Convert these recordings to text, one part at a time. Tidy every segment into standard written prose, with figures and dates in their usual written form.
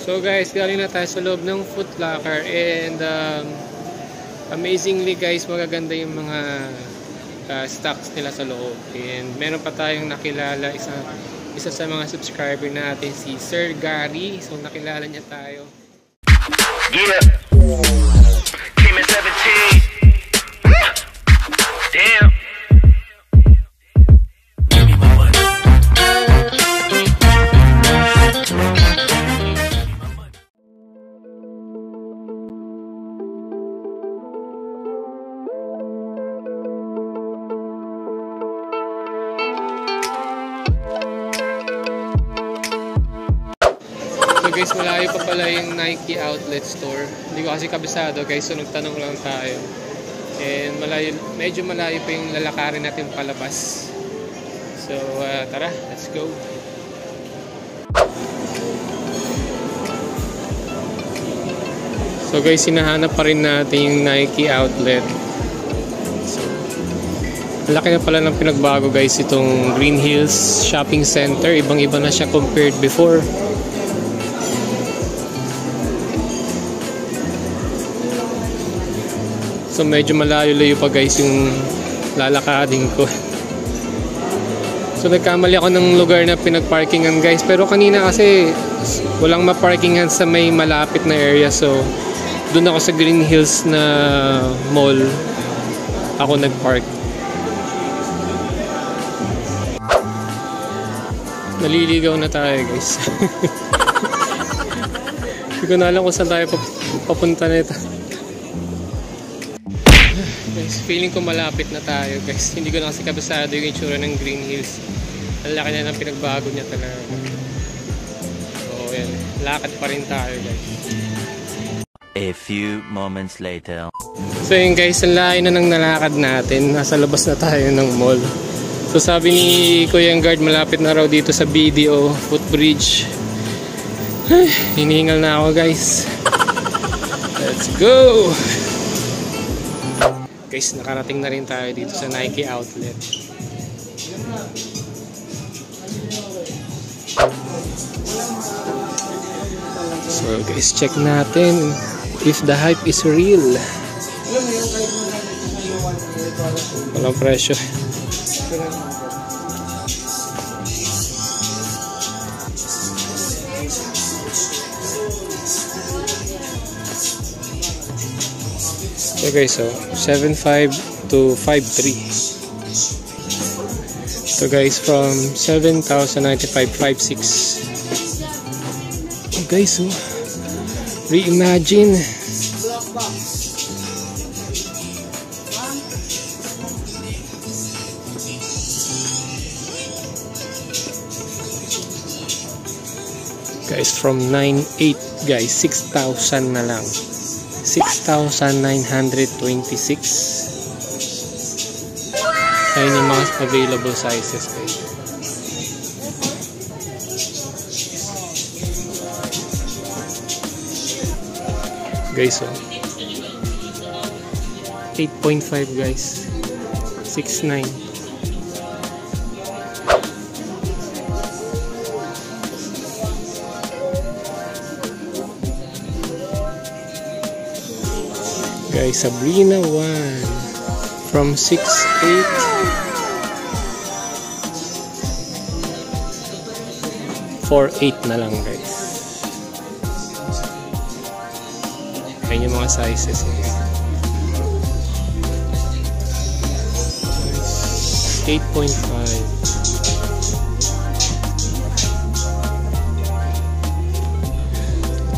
So guys, galing na tayo sa loob ng Foot Locker and amazingly guys, magaganda yung mga stocks nila sa loob. And meron pa tayong nakilala, isa sa mga subscriber natin, si Sir Gary. So nakilala niya tayo. Yeah. Team at 17. Damn. So guys, malayo pa pala yung Nike outlet store. Hindi ko kasi kabisado guys, so nagtanong lang tayo. And medyo malayo pa yung lalakarin natin palabas. So tara, let's go. So guys, hinahanap pa rin natin yung Nike outlet. So, malaki na pala ng pinagbago guys itong Green Hills Shopping Center. Ibang-iba na siya compared before. So medyo malayo-layo pa guys yung lalakadin ko. So nagkamali ako ng lugar na pinagparkingan guys. Pero kanina kasi walang maparkingan sa may malapit na area. So doon ako sa Green Hills na mall ako nagpark. Naliligaw na tayo guys. Hindi ko na alam kung saan tayo papunta nito. Guys, feeling ko malapit na tayo guys. Hindi ko na kasi kabisado yung itsura ng Green Hills. Ang laki na ng pinagbago niya talaga. So yan, lakad pa rin tayo guys. A few moments later. So yun guys, ang layo na ng nalakad natin. Nasa labas na tayo ng mall. So sabi ni Kuya Guard, malapit na raw dito sa BDO Footbridge. Hinihingal na ako guys. Let's go! Guys, nakarating na rin tayo dito sa Nike outlet. So guys, check natin if the hype is real. Walang presyo. So guys, so 7.5 to 5.3. So guys, from 7,095 5.6. Oh guys, so reimagine. Guys, from 9.8 guys, 6,000 na lang. 6,926. Ayun yung mga available sizes guys. Guys, so 8.5 guys, 6.9. Guys, Sabrina 1 from 6.8 4.8 na lang guys. Ayan yung mga sizes eh. 8.5.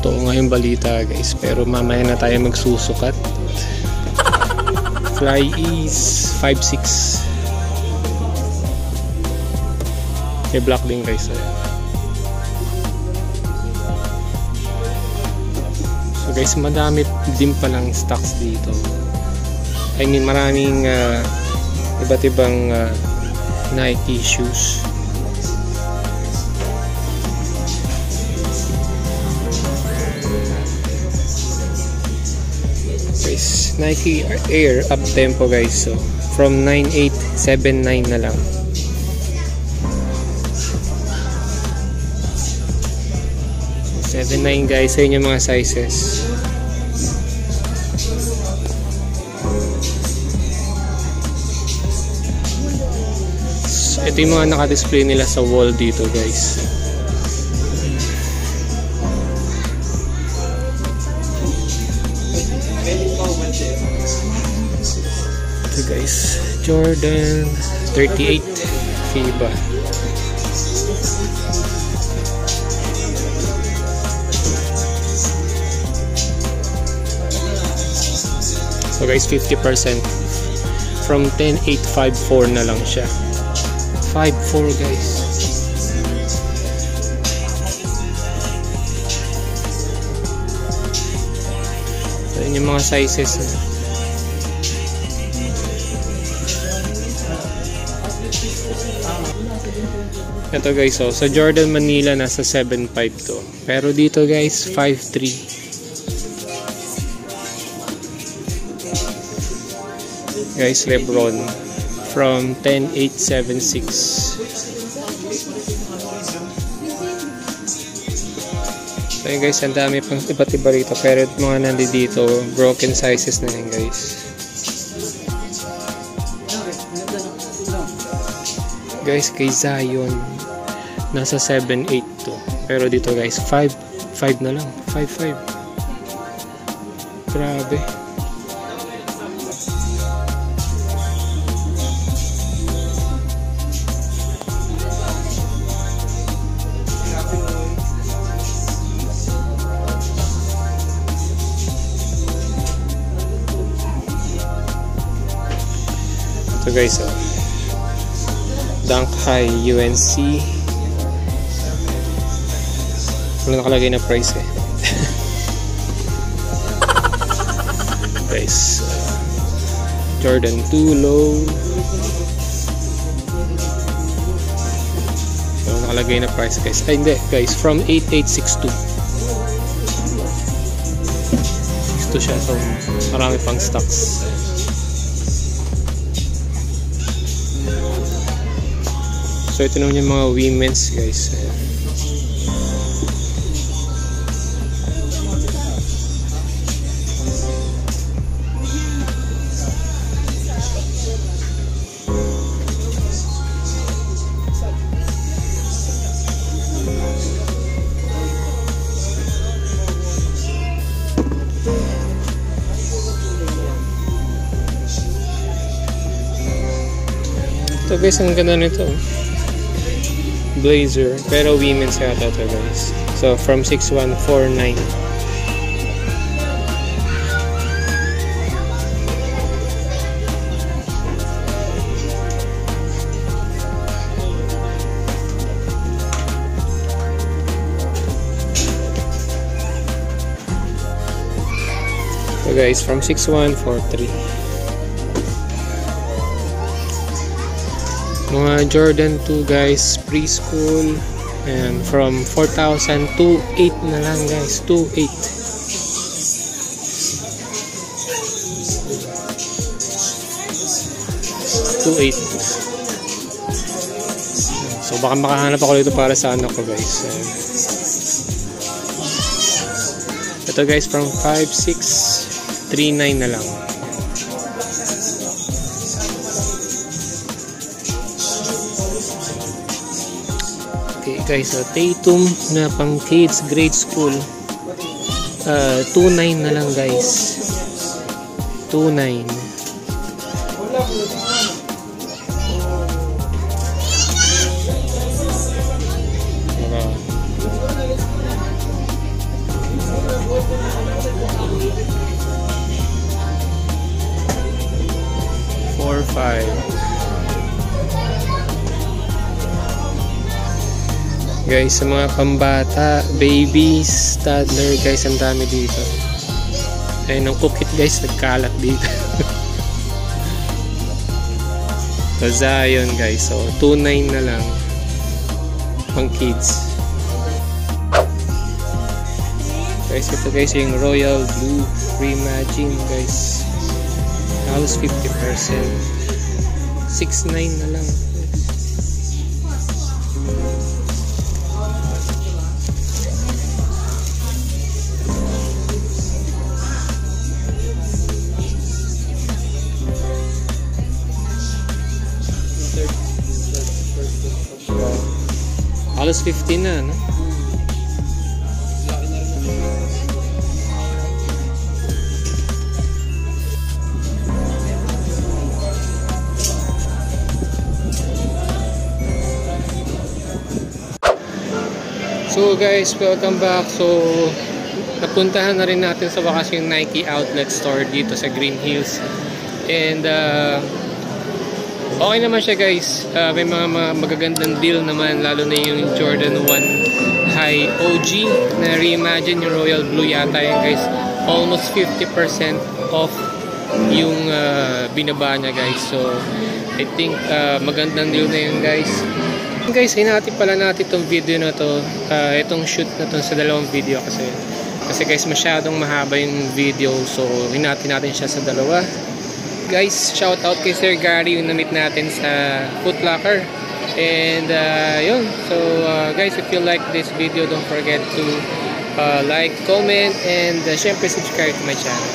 Ito nga yung balita guys, pero mamaya na tayo magsusukat. Fly is 5.6. May black din guys. So guys, madami din palang stocks dito. I mean, maraming iba't ibang Nike shoes. Guys, Nike Air up tempo guys. So from 9.8, 7.9 na lang. 7'9" guys, ayun yung mga sizes. So, ito yung mga naka-display nila sa wall dito guys. Ito guys, Jordan 38 FIBA. So guys, 50% from 10,854 na lang siya. 5.4 guys. So yun yung mga sizes na. Ito guys, so sa Jordan Manila nasa 7.5 to. Pero dito guys, 5.3. Guys, Lebron from 10,876. So yun guys, ang dami pang iba't iba rito. Pero mga nandito, broken sizes na yun guys. Guys, kay Zion nasa 7.8 to. Pero dito guys, 5 na lang. 5.5. Grabe. Ito guys, Dunk High UNC. Wala nakalagay na price eh. Guys, Jordan 2 low. Wala nakalagay na price guys. Ay hindi guys, from 8,862. 62 siya, so marami pang stocks. So ito naman yung mga women's guys. Ito guys, ang ganda nito. Blazer, pero women's yata ito guys. So from 6,149. So guys, from 6,143. Mga Jordan 2 guys, preschool, and from 4,000 to 8 na lang guys, 2,800. So baka makahanap ako dito para sa anak ko guys. Ito guys, from 5,639 na lang. Okay guys, so Tatum na pang kids grade school, 2,900 na lang guys. 2,900. Guys, sa mga pambata, babies, toddler guys, ang dami dito. Ayun ang cookit guys, nagkalat dito. So Zion guys, so 2,900 na lang pang kids. Guys, ito guys yung Royal Blue Reimagine guys, halos 50%, 6,900 na lang. Halos 15 na, no? So guys, welcome back. So napuntahan na rin natin sa wakas yung Nike outlet store dito sa Green Hills. And okay naman siya guys. May mga magagandang deal naman, lalo na yung Jordan 1 High OG na reimagine, yung Royal Blue yata yun guys. Almost 50% off yung binaba niya guys. So I think magandang deal na yun guys. Guys, hinati pala natin itong video na to, itong shoot na to sa dalawang video kasi guys masyadong mahaba yung video, so hinati natin siya sa dalawa. Guys, shout out kay Sir Gary yung na-meet natin sa Foot Locker. And yun, so guys, if you like this video, don't forget to like, comment, and syempre subscribe to my channel.